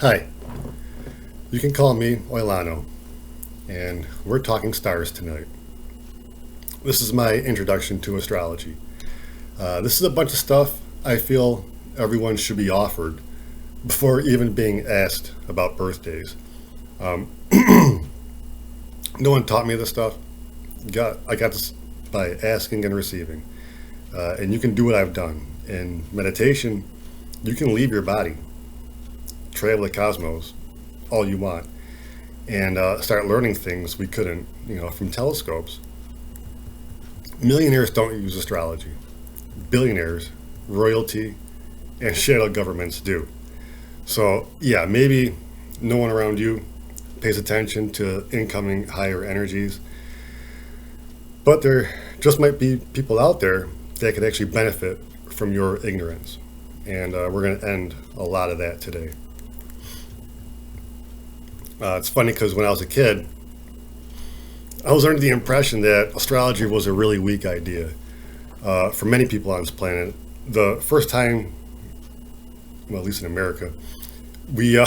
Hi, you can call me Oilano, and we're talking stars tonight. This is my introduction to astrology. This is a bunch of stuff I feel everyone should be offered before even being asked about birthdays. Um, no one taught me this stuff. I got this by asking and receiving. And you can do what I've done. In meditation, you can leave your body, travel the cosmos all you want, and start learning things we couldn't, from telescopes. Millionaires don't use astrology. Billionaires, royalty, and shadow governments do. So, yeah, maybe no one around you pays attention to incoming higher energies, but there just might be people out there that could actually benefit from your ignorance. And we're going to end a lot of that today. It's funny because when I was a kid, I was under the impression that astrology was a really weak idea for many people on this planet. The first time, well, at least in America, we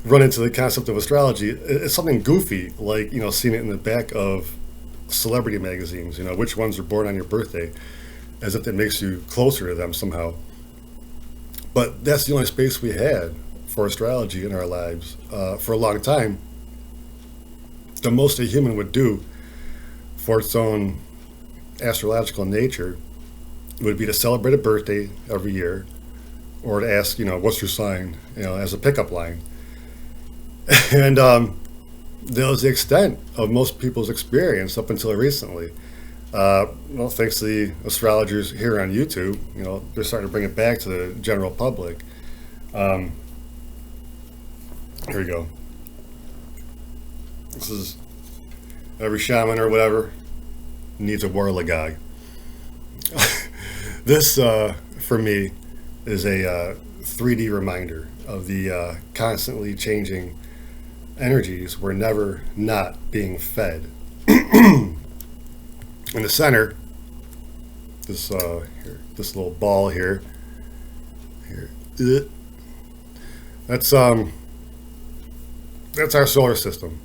run into the concept of astrology, it's something goofy, like, seeing it in the back of celebrity magazines, which ones are born on your birthday, as if that makes you closer to them somehow. But that's the only space we had for astrology in our lives for a long time. The most a human would do for its own astrological nature would be to celebrate a birthday every year, or to ask, what's your sign, as a pickup line. And that was the extent of most people's experience up until recently. Thanks to the astrologers here on YouTube, they're starting to bring it back to the general public. Here we go. This is every shaman or whatever needs a warla guy. This, for me, is a 3D reminder of the constantly changing energies we're never not being fed. In the center, this little ball here, that's our solar system,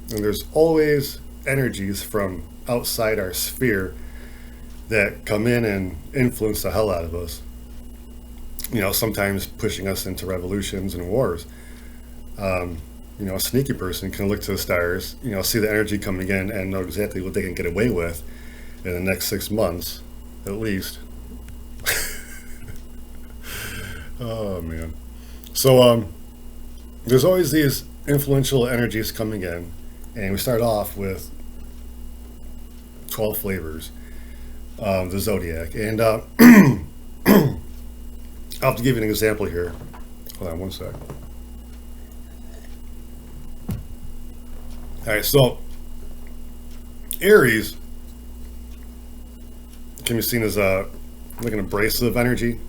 and there's always energies from outside our sphere that come in and influence the hell out of us. Sometimes pushing us into revolutions and wars. A sneaky person can look to the stars, see the energy coming in and know exactly what they can get away with in the next 6 months, at least. Oh, man. So, there's always these influential energies coming in, and we start off with 12 flavors of the zodiac. And I'll have to give you an example here. Hold on one sec. All right, so Aries can be seen as like an abrasive energy,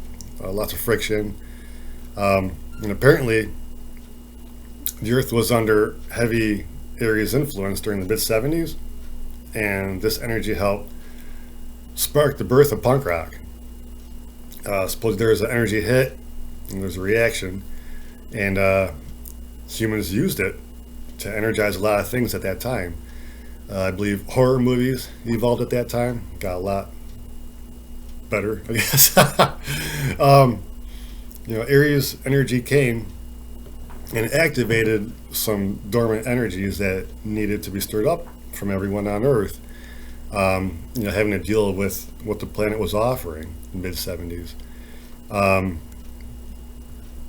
lots of friction. And apparently, the Earth was under heavy Aries influence during the mid-70s, and this energy helped spark the birth of punk rock. Suppose there's an energy hit, and there's a reaction, and humans used it to energize a lot of things at that time. I believe horror movies evolved at that time, got a lot better, I guess. Aries energy came and activated some dormant energies that needed to be stirred up from everyone on Earth. Having to deal with what the planet was offering in the mid-70s. I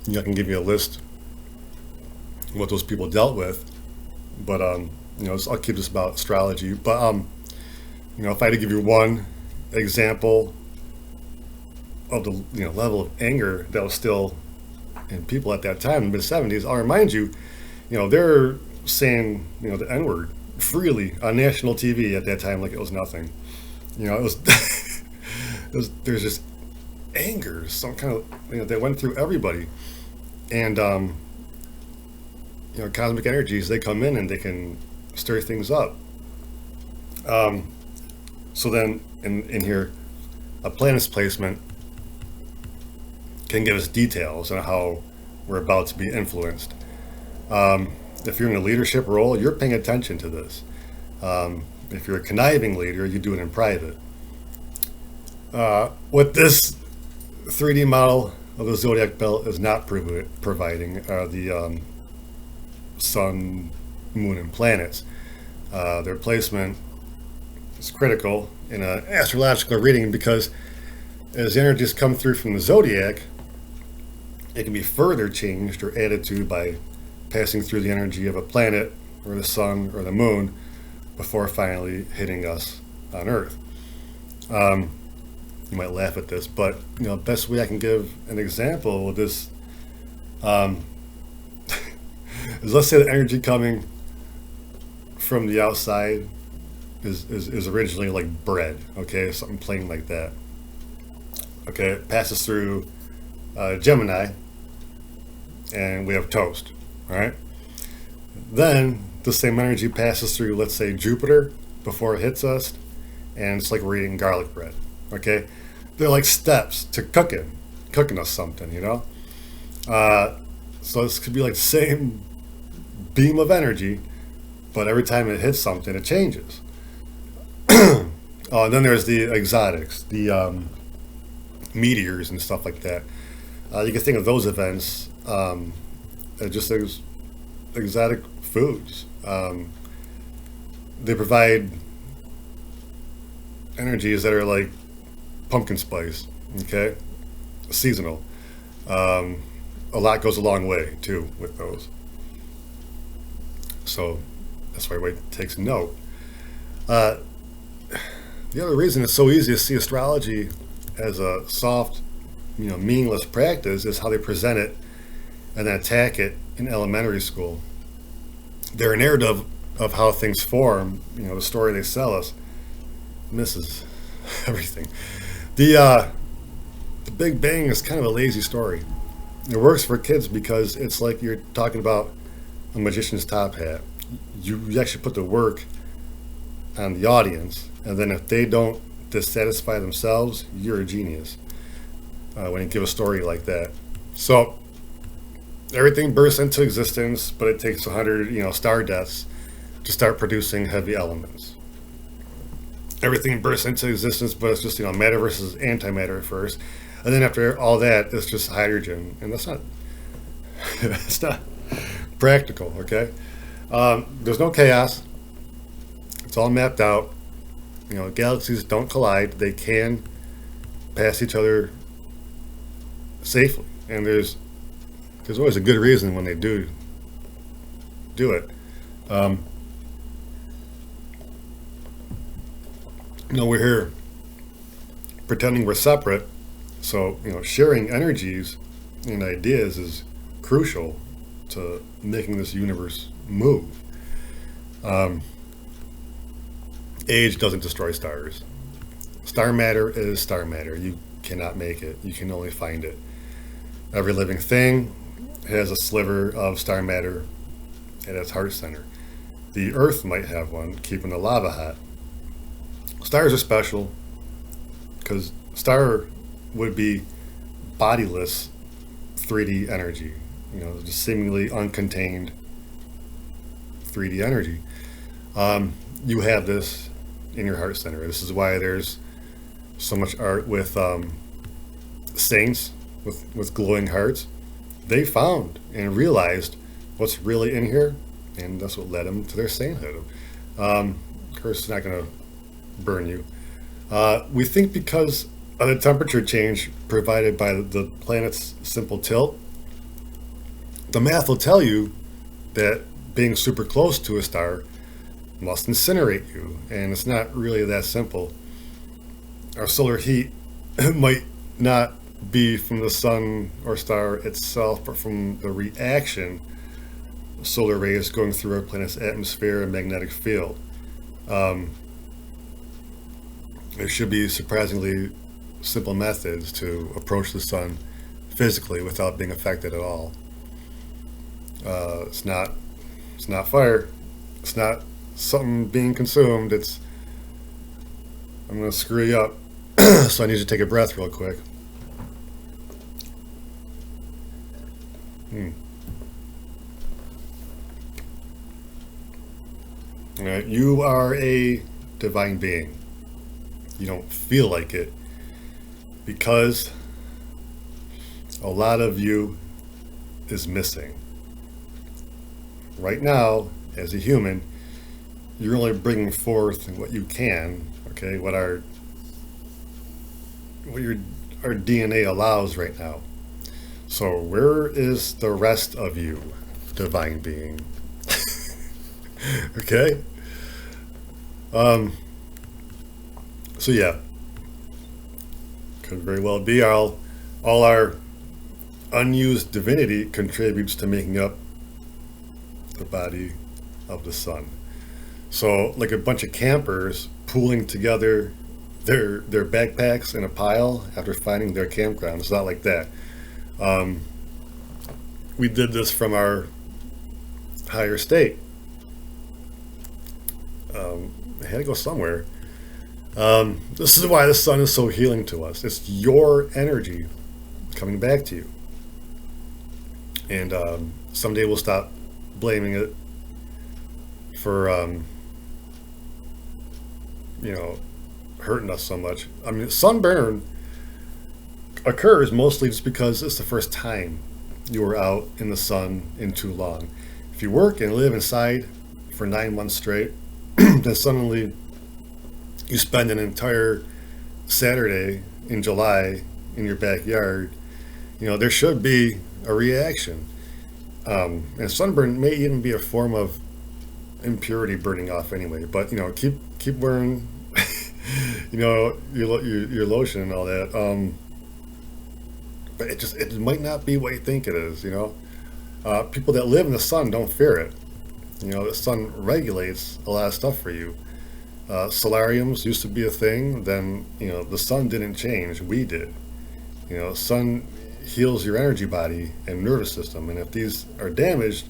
can give you a list of what those people dealt with, but I'll keep this about astrology. But if I had to give you one example of the level of anger that was still in people at that time in the mid-70s, I'll remind you, they're saying the N-word freely on national TV at that time like it was nothing. It was, there's just anger, some kind of that went through everybody, and cosmic energies, they come in and they can stir things up. So then in here, a planet's placement can give us details on how we're about to be influenced. If you're in a leadership role, you're paying attention to this. If you're a conniving leader, you do it in private. What this 3D model of the zodiac belt is not providing are the sun, moon, and planets. Their placement is critical in an astrological reading because as energies come through from the zodiac, it can be further changed or added to by passing through the energy of a planet or the sun or the moon before finally hitting us on Earth. You might laugh at this, but best way I can give an example of this is, let's say the energy coming from the outside is originally like bread, okay, something plain like that. Okay, it passes through Gemini, and we have toast, all right? Then the same energy passes through, let's say, Jupiter before it hits us, and it's like we're eating garlic bread, okay? They're like steps to cooking us something, So this could be like the same beam of energy, but every time it hits something, it changes. Oh, and then there's the exotics, the meteors and stuff like that. You can think of those events as just exotic foods. They provide energies that are like pumpkin spice, okay? Seasonal. A lot goes a long way, too, with those. So that's why everybody takes note. The other reason it's so easy to see astrology as a soft, meaningless practice is how they present it and then attack it in elementary school. Their narrative of how things form, the story they sell us, misses everything. The Big Bang is kind of a lazy story. It works for kids because it's like you're talking about a magician's top hat. You actually put the work on the audience, and then if they don't dissatisfy themselves, you're a genius when you give a story like that. So everything bursts into existence, but it takes 100, star deaths to start producing heavy elements. Everything bursts into existence, but it's just matter versus antimatter at first, and then after all that, it's just hydrogen, and that's not it's not practical. Okay, there's no chaos. It's all mapped out. Galaxies don't collide. They can pass each other safely, and there's always a good reason when they do it. We're here pretending we're separate, so sharing energies and ideas is crucial to making this universe move. Age doesn't destroy stars. Star matter is star matter. You cannot make it. You can only find it. Every living thing has a sliver of star matter at its heart center. The Earth might have one, keeping the lava hot. Stars are special because star would be bodiless 3D energy, just seemingly uncontained 3D energy. You have this in your heart center. This is why there's so much art with saints with glowing hearts. They found and realized what's really in here, and that's what led them to their sainthood. Of course, it's not going to burn you. We think because of the temperature change provided by the planet's simple tilt, the math will tell you that being super close to a star must incinerate you, and it's not really that simple. Our solar heat might not be from the sun or star itself, but from the reaction of solar rays going through our planet's atmosphere and magnetic field. There should be surprisingly simple methods to approach the sun physically without being affected at all. It's not fire. It's not something being consumed. I'm going to screw you up. So I need you to take a breath real quick. Hmm. All right. You are a divine being. You don't feel like it because a lot of you is missing. Right now, as a human, you're only bringing forth what you can, okay, what your our DNA allows right now. So where is the rest of you, divine being? Okay? Um, so yeah, could very well be all our unused divinity contributes to making up the body of the sun. So like a bunch of campers pooling together their backpacks in a pile after finding their campground. It's not like that. Um, we did this from our higher state. I had to go somewhere. This is why the sun is so healing to us. It's your energy coming back to you. And someday we'll stop blaming it for, you know, hurting us so much. I mean, sunburn occurs mostly just because it's the first time you were out in the sun in too long. If you work and live inside for 9 months straight, then suddenly you spend an entire Saturday in July in your backyard. You know, there should be a reaction. And sunburn may even be a form of impurity burning off anyway. But you know, keep wearing, you know, your lotion and all that. But it might not be what you think it is. You know, people that live in the sun don't fear it. You know, the sun regulates a lot of stuff for you. Solariums used to be a thing. Then you know, the sun didn't change. We did. You know, sun heals your energy body and nervous system, and if these are damaged,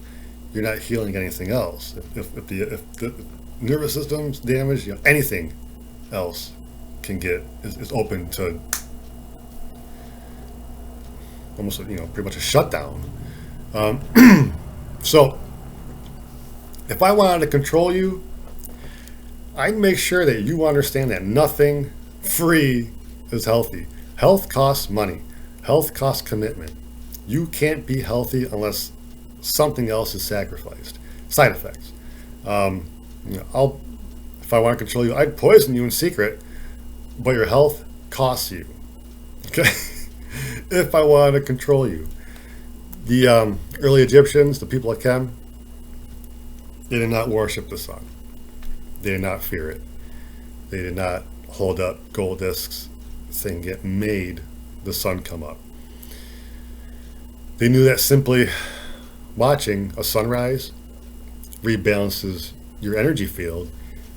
you're not healing anything else. If the nervous system's damaged, you know, anything else is open to almost, you know, pretty much a shutdown. So if I wanted to control you, I'd make sure that you understand that nothing free is healthy. Health costs money. Health costs commitment. You can't be healthy unless something else is sacrificed. Side effects. You know, if I want to control you, I'd poison you in secret, but your health costs you. Okay? If I wanted to control you. The early Egyptians, the people of Chem, they did not worship the sun. They did not fear it. They did not hold up gold discs saying it made the sun come up. They knew that simply watching a sunrise rebalances your energy field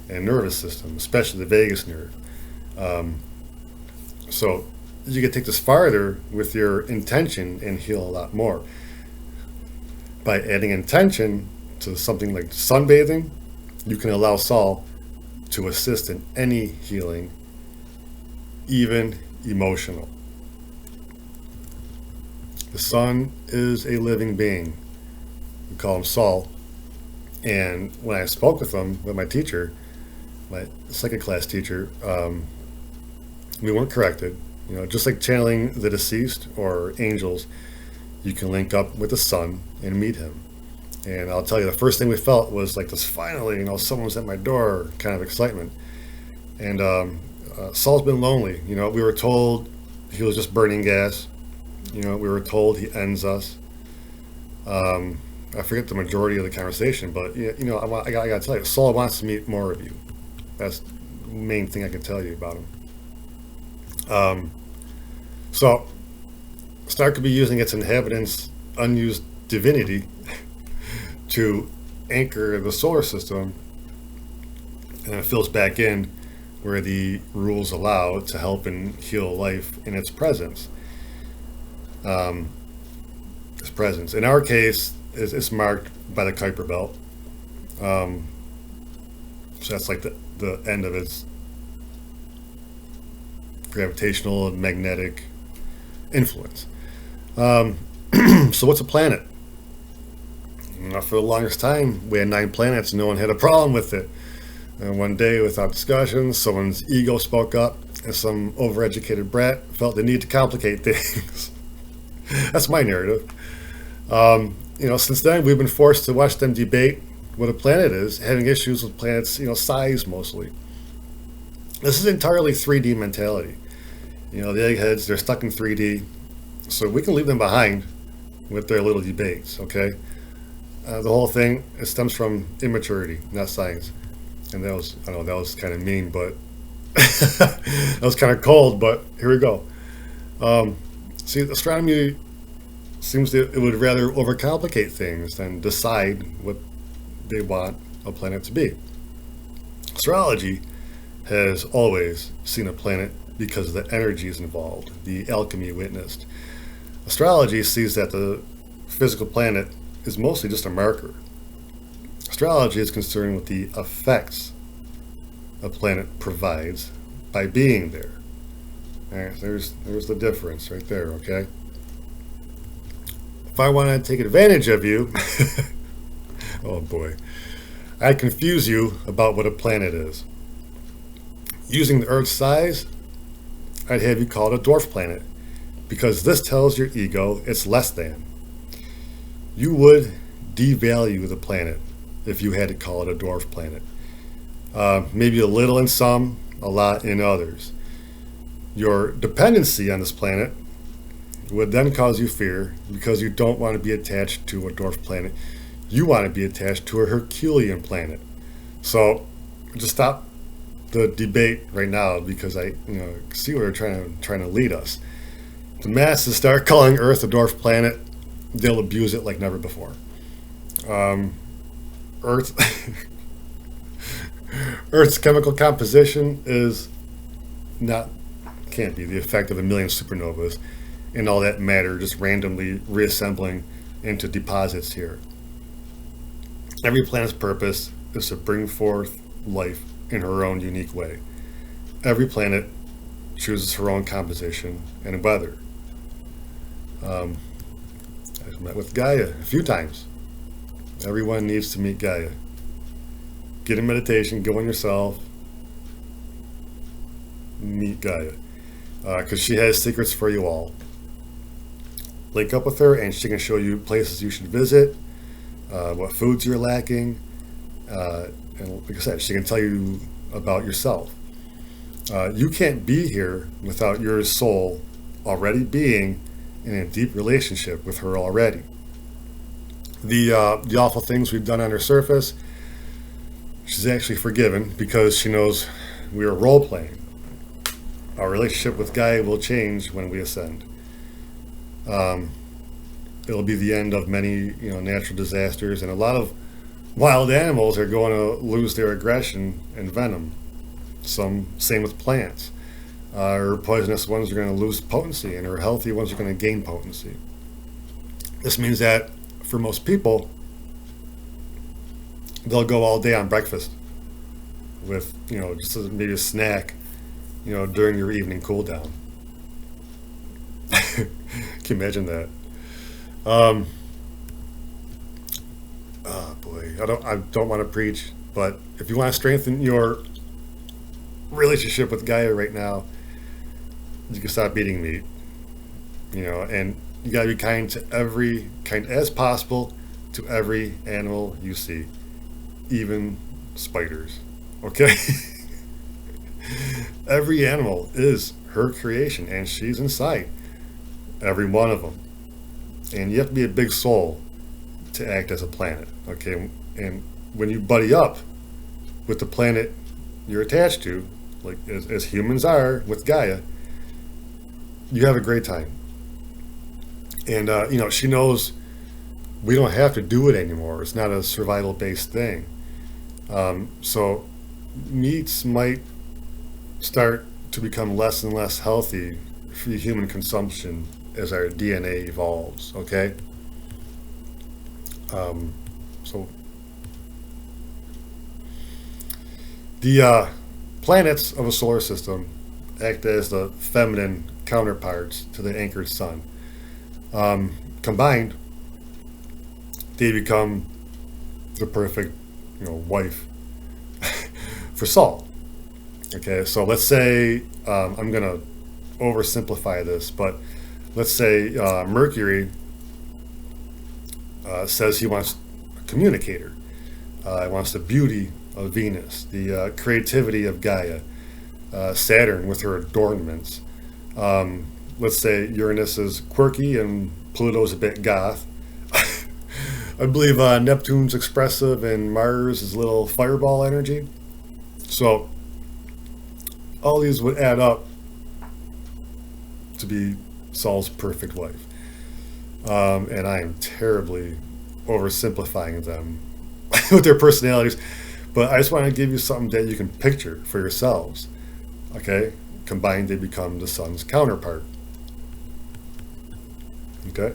and nervous system, especially the vagus nerve. So you can take this farther with your intention and heal a lot more. By adding intention to something like sunbathing, you can allow Sol to assist in any healing, even emotional. The sun is a living being. We call him Sol. And when I spoke with him, with my teacher, my second class teacher, we weren't corrected. You know, just like channeling the deceased or angels, you can link up with the sun and meet him. And I'll tell you, the first thing we felt was like this, finally, you know, someone's at my door kind of excitement. And Sol's been lonely. You know, we were told he was just burning gas. You know, we were told he ends us. I forget the majority of the conversation, but you know, I got to tell you, Sol wants to meet more of you. That's the main thing I can tell you about him. So, Star could be using its inhabitants' unused divinity to anchor the solar system, and it fills back in where the rules allow to help and heal life in its presence. Its presence. In our case, it's marked by the Kuiper Belt. So that's like the end of its gravitational and magnetic influence. So what's a planet? for the longest time, we had 9 planets and no one had a problem with it. And one day, without discussion, someone's ego spoke up, and some overeducated brat felt the need to complicate things. That's my narrative. Since then, we've been forced to watch them debate what a planet is, having issues with planets, size mostly. This is entirely 3D mentality. The eggheads, they're stuck in 3D, so we can leave them behind with their little debates, okay? The whole thing, it stems from immaturity, not science. And that was kind of mean, but that was kind of cold, but here we go. See, astronomy seems that it would rather overcomplicate things than decide what they want a planet to be. Astrology has always seen a planet because of the energies involved, the alchemy witnessed. Astrology sees that the physical planet is mostly just a marker. Astrology is concerned with the effects a planet provides by being there. All right, there's the difference right there, okay? If I want to take advantage of you, oh boy, I'd confuse you about what a planet is. Using the Earth's size, I'd have you call it a dwarf planet, because this tells your ego it's less than. You would devalue the planet if you had to call it a dwarf planet. Maybe a little in some, a lot in others. Your dependency on this planet would then cause you fear because you don't want to be attached to a dwarf planet. You want to be attached to a Herculean planet. So just stop the debate right now because I see where they're trying to lead us. The masses start calling Earth a dwarf planet, they'll abuse it like never before. Earth's chemical composition can't be the effect of a million supernovas and all that matter just randomly reassembling into deposits here. Every planet's purpose is to bring forth life in her own unique way. Every planet chooses her own composition and weather. I've met with Gaia a few times. Everyone needs to meet Gaia. Get in meditation, go on yourself, meet Gaia. Because she has secrets for you all. Link up with her and she can show you places you should visit, what foods you're lacking, and like I said, she can tell you about yourself. You can't be here without your soul already being in a deep relationship with her already. The awful things we've done on her surface, she's actually forgiven because she knows we are role-playing. Our relationship with Gaia will change when we ascend. It'll be the end of many, natural disasters, and a lot of wild animals are going to lose their aggression and venom. Same with plants. Our poisonous ones are going to lose potency, and our healthy ones are going to gain potency. This means that for most people, they'll go all day on breakfast with, just maybe a snack, during your evening cool down. Can you imagine that? Oh boy, I don't want to preach, but if you want to strengthen your relationship with Gaia right now, you can stop eating meat, and you gotta be kind as possible to every animal you see, even spiders. Okay. Every animal is her creation, and she's inside every one of them. And you have to be a big soul to act as a planet, okay? And when you buddy up with the planet you're attached to, like as humans are with Gaia, you have a great time. And, she knows we don't have to do it anymore. It's not a survival-based thing. So meats might start to become less and less healthy for human consumption as our DNA evolves, okay? So the planets of a solar system act as the feminine counterparts to the anchored sun. Combined, they become the perfect, wife for Saul. Okay, so let's say I'm gonna oversimplify this, but let's say Mercury says he wants a communicator. He wants the beauty of Venus, the creativity of Gaia, Saturn with her adornments. Let's say Uranus is quirky and Pluto's a bit goth. I believe Neptune's expressive and Mars is a little fireball energy. So all these would add up to be Saul's perfect wife. And I am terribly oversimplifying them with their personalities. But I just want to give you something that you can picture for yourselves. Okay? Combined, they become the sun's counterpart. Okay?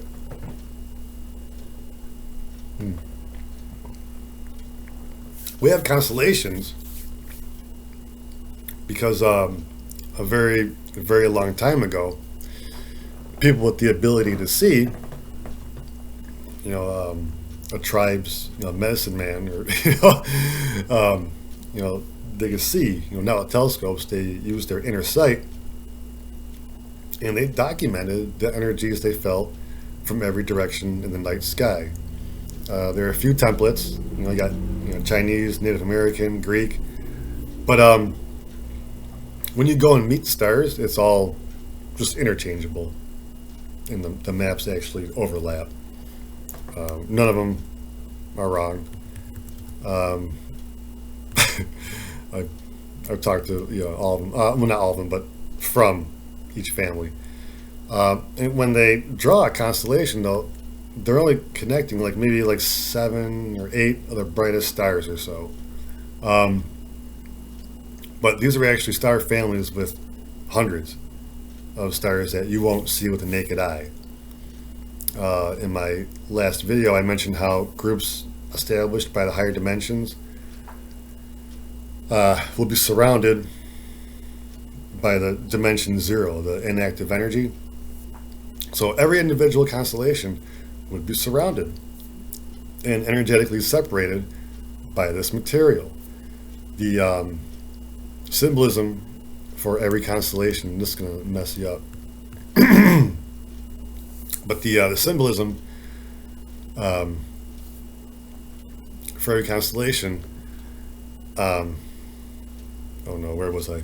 We have constellations because a very long time ago, people with the ability to see, a tribe's medicine man, or they could see. Now with telescopes, they use their inner sight, and they documented the energies they felt from every direction in the night sky. There are a few templates. You got Chinese, Native American, Greek, but when you go and meet stars, it's all just interchangeable, and the maps actually overlap. None of them are wrong. I've talked to all of them. Well, not all of them, but from each family. And when they draw a constellation, though, they're only connecting maybe 7 or 8 of the brightest stars or so. But these are actually star families with hundreds of stars that you won't see with the naked eye. In my last video, I mentioned how groups established by the higher dimensions will be surrounded by the dimension 0, the inactive energy. So every individual constellation would be surrounded and energetically separated by this material. The symbolism for every constellation, this is going to mess you up. But the symbolism for every constellation, oh no, where was I?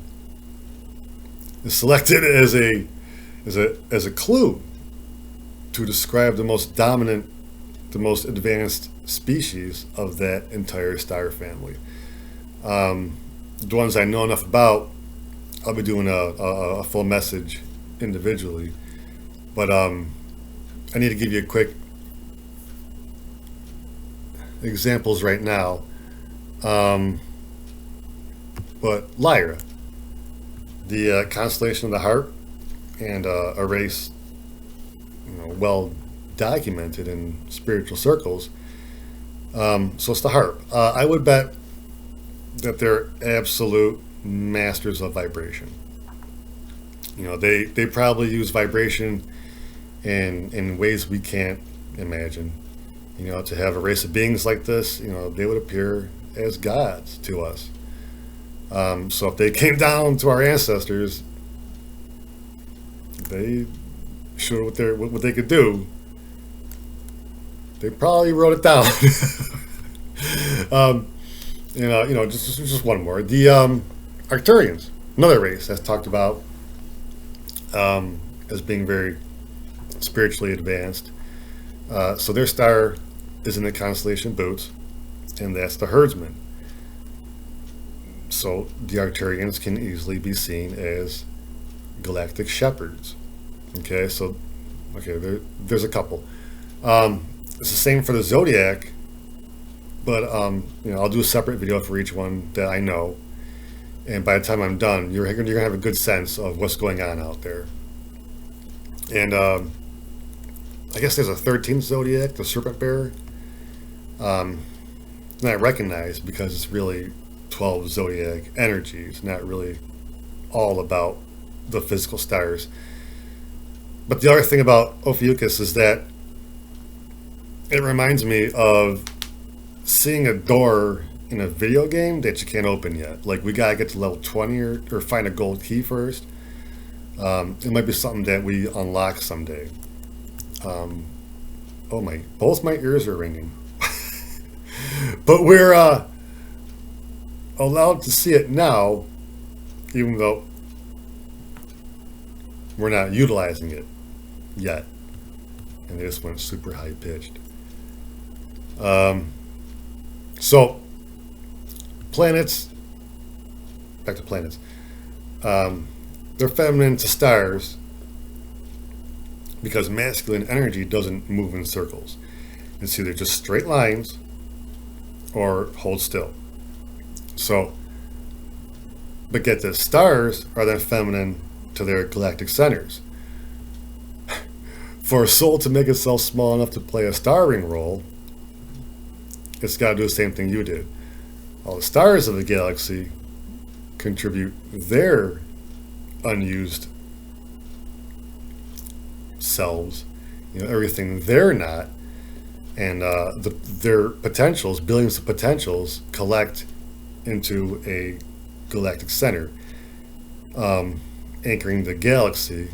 Is selected as a clue to describe the most dominant, the most advanced species of that entire star family. The ones I know enough about, I'll be doing a full message individually, but I need to give you a quick examples right now. But Lyra, the constellation of the Harp, and a race well documented in spiritual circles. So it's the Harp. I would bet that they're absolute masters of vibration. They probably use vibration in ways we can't imagine. To have a race of beings like this, they would appear as gods to us. So if they came down to our ancestors, they showed what they could do. They probably wrote it down. Just one more. The Arcturians, another race that's talked about as being very spiritually advanced. So their star is in the constellation Boots, and that's the herdsman. So the Arcturians can easily be seen as galactic shepherds. There's a couple. It's the same for the zodiac, but I'll do a separate video for each one that I know, and by the time I'm done, you're gonna have a good sense of what's going on out there. And I guess there's a 13th zodiac, the Serpent Bearer. Not recognized because it's really 12 zodiac energies, not really all about the physical stars. But the other thing about Ophiuchus is that it reminds me of seeing a door in a video game that you can't open yet. Like, we gotta get to level 20 or find a gold key first. It might be something that we unlock someday. Oh my, both my ears are ringing. But we're allowed to see it now, even though we're not utilizing it yet. And they just went super high pitched. So, planets, back to planets, they're feminine to stars because masculine energy doesn't move in circles. It's either just straight lines or hold still. So, but get this, stars are then feminine to their galactic centers. For a soul to make itself small enough to play a starring role, it's got to do the same thing you did. All the stars of the galaxy contribute their unused selves, everything they're not, and their potentials, billions of potentials, collect into a galactic center, anchoring the galaxy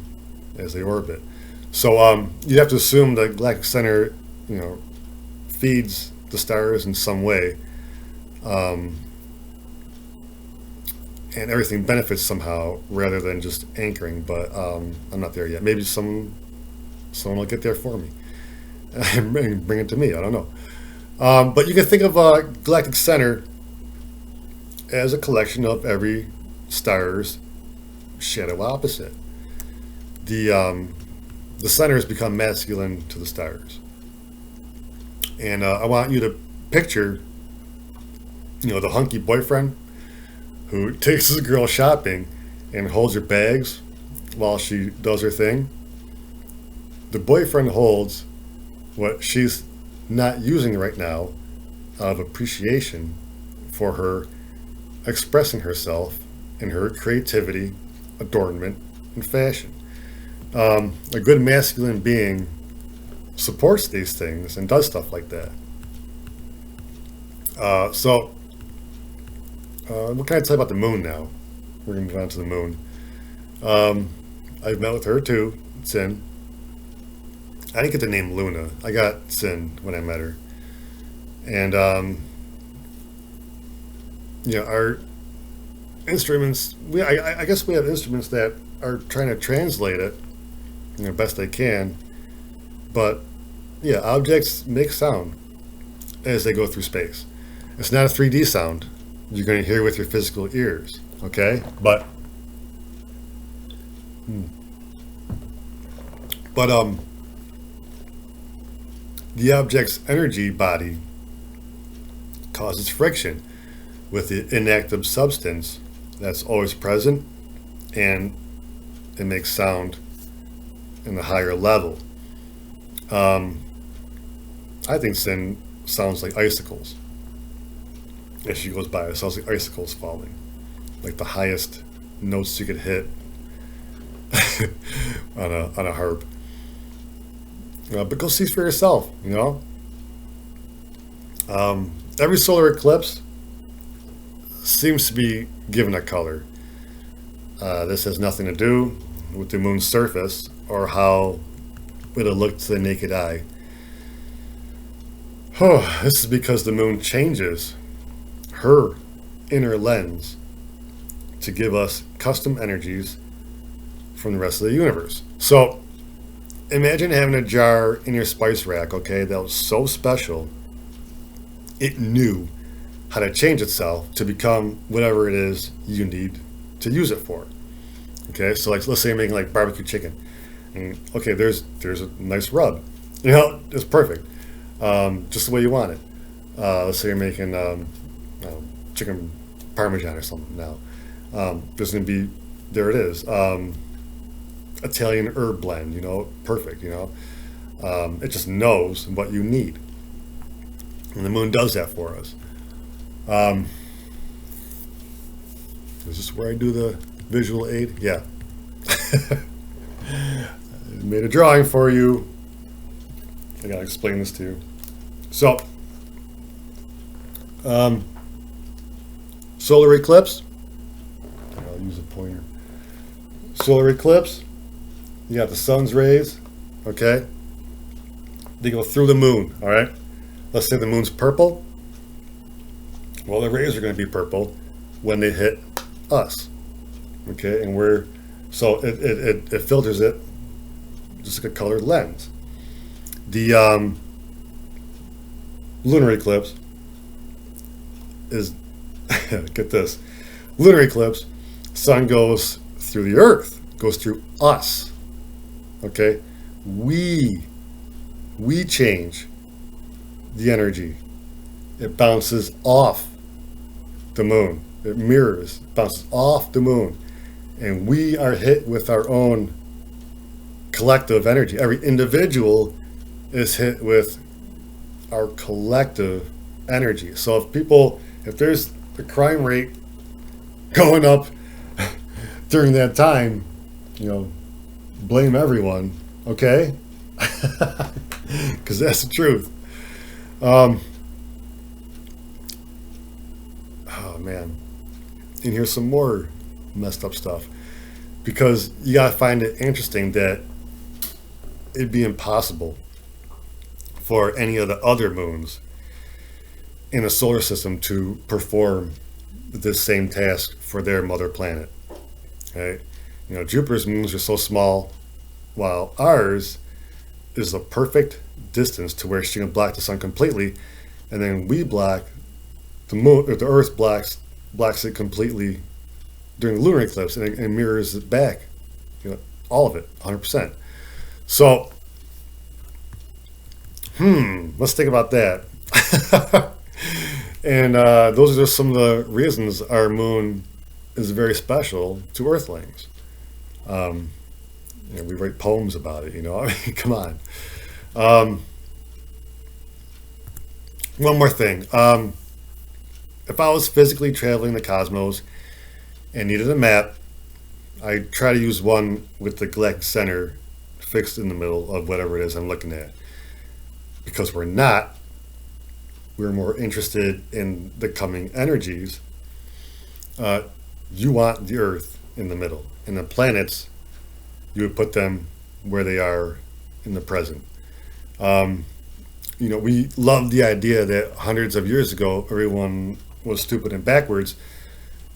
as they orbit. So you have to assume the galactic center, feeds the stars in some way, and everything benefits somehow rather than just anchoring. But I'm not there yet. Maybe someone will get there for me and bring it to me. I don't know. But you can think of a galactic center as a collection of every star's shadow opposite. The centers become masculine to the stars. And I want you to picture, the hunky boyfriend who takes his girl shopping and holds her bags while she does her thing. The boyfriend holds what she's not using right now out of appreciation for her expressing herself in her creativity, adornment, and fashion. A good masculine being supports these things and does stuff like that. What can I tell you about the moon now? We're going to move on to the moon. I've met with her too, Sin. I didn't get the name Luna. I got Sin when I met her. And, our instruments, I guess we have instruments that are trying to translate it, best they can. But, yeah, objects make sound as they go through space. It's not a 3D sound you're going to hear with your physical ears, okay? But the object's energy body causes friction with the inactive substance that's always present, and it makes sound in the higher level. I think Sin sounds like icicles. As she goes by, it sounds like icicles falling. Like the highest notes you could hit on a harp. But go see for yourself, Every solar eclipse seems to be given a color. This has nothing to do with the moon's surface or how it'll look to the naked eye. This is because the moon changes her inner lens to give us custom energies from the rest of the universe. So imagine having a jar in your spice rack, okay, that was so special it knew how to change itself to become whatever it is you need to use it for. Okay, so like let's say you're making like barbecue chicken. And okay, there's a nice rub. It's perfect. Just the way you want it. Let's say you're making chicken parmesan or something now. There's going to be, there it is, Italian herb blend, perfect, it just knows what you need. And the moon does that for us. Is this where I do the visual aid? Yeah. I made a drawing for you. I gotta explain this to you. So, Um, Solar eclipse. I'll use a pointer. Solar eclipse. You got the sun's rays. Okay. They go through the moon. All right. Let's say the moon's purple. Well, the rays are going to be purple when they hit us. Okay, and it filters it just like a colored lens. The lunar eclipse is get this, lunar eclipse, sun goes through the earth, goes through us. Okay, we change the energy. It bounces off the moon. It mirrors, bounces off the moon, and we are hit with our own collective energy. Every individual is hit with our collective energy. So if there's the crime rate going up during that time, blame everyone, okay? Because that's the truth. Oh man, and here's some more messed up stuff, because you gotta find it interesting that it'd be impossible for any of the other moons in the solar system to perform the same task for their mother planet. Right? Jupiter's moons are so small, while ours is the perfect distance to where she can block the sun completely, and then we block the moon, or the Earth blocks it completely during the lunar eclipse, and it mirrors it back, all of it, 100%. So, let's think about that. And those are just some of the reasons our moon is very special to Earthlings. We write poems about it. I mean, come on. One more thing. If I was physically traveling the cosmos and needed a map, I'd try to use one with the galactic center fixed in the middle of whatever it is I'm looking at. Because we're more interested in the coming energies. You want the Earth in the middle, and the planets, you would put them where they are in the present. We love the idea that hundreds of years ago everyone was stupid and backwards,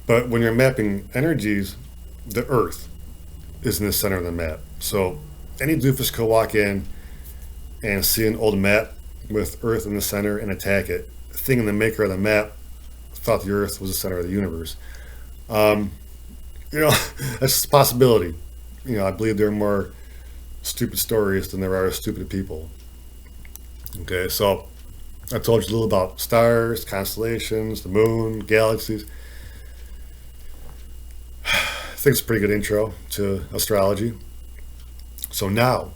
but when you're mapping energies, the Earth is in the center of the map. So any doofus could walk in and see an old map with Earth in the center and attack it, thinking the maker of the map thought the Earth was the center of the universe. That's just a possibility. I believe there are more stupid stories than there are stupid people. Okay, so I told you a little about stars, constellations, the moon, galaxies. I think it's a pretty good intro to astrology. So now,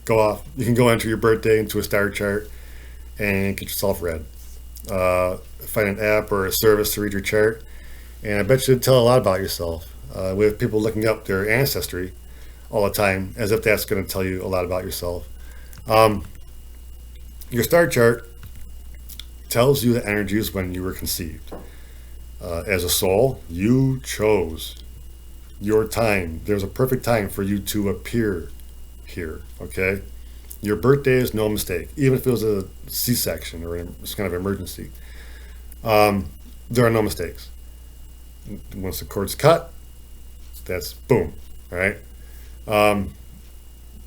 go off. You can go enter your birthday into a star chart and get yourself read. Find an app or a service to read your chart, and I bet you it'd tell a lot about yourself. We have people looking up their ancestry all the time, as if that's going to tell you a lot about yourself. Your star chart tells you the energies when you were conceived. As a soul, you chose your time. There's a perfect time for you to appear here, okay? Your birthday is no mistake, even if it was a C-section or some kind of emergency. There are no mistakes. Once the cord's cut, that's boom, all right?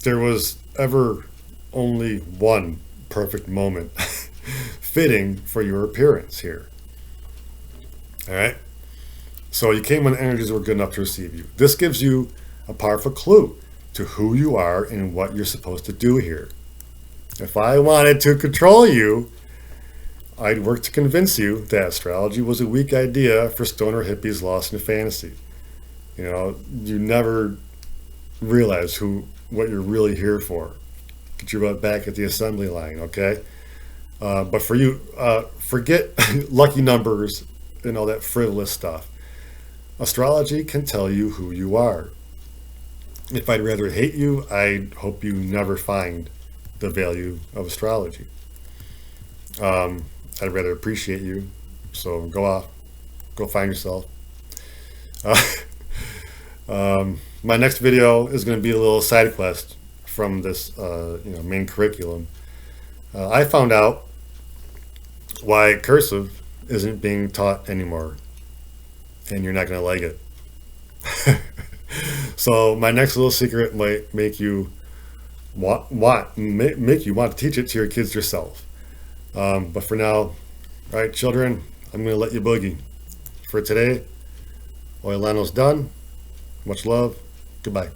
There was ever only one perfect moment fitting for your appearance here. All right? So you came when the energies were good enough to receive you. This gives you a powerful clue to who you are and what you're supposed to do here. If I wanted to control you, I'd work to convince you that astrology was a weak idea for stoner hippies lost in fantasy. You never realize what you're really here for. Get your butt back at the assembly line, okay? But for you, forget lucky numbers and all that frivolous stuff. Astrology can tell you who you are. If I'd rather hate you, I'd hope you never find the value of astrology. I'd rather appreciate you. So go off, go find yourself. Uh, my next video is going to be a little side quest from this main curriculum. I found out why cursive isn't being taught anymore, and you're not going to like it. So my next little secret might make you make you want to teach it to your kids yourself. But for now, all right, children, I'm going to let you boogie. For today, Oilano's done. Much love. Goodbye.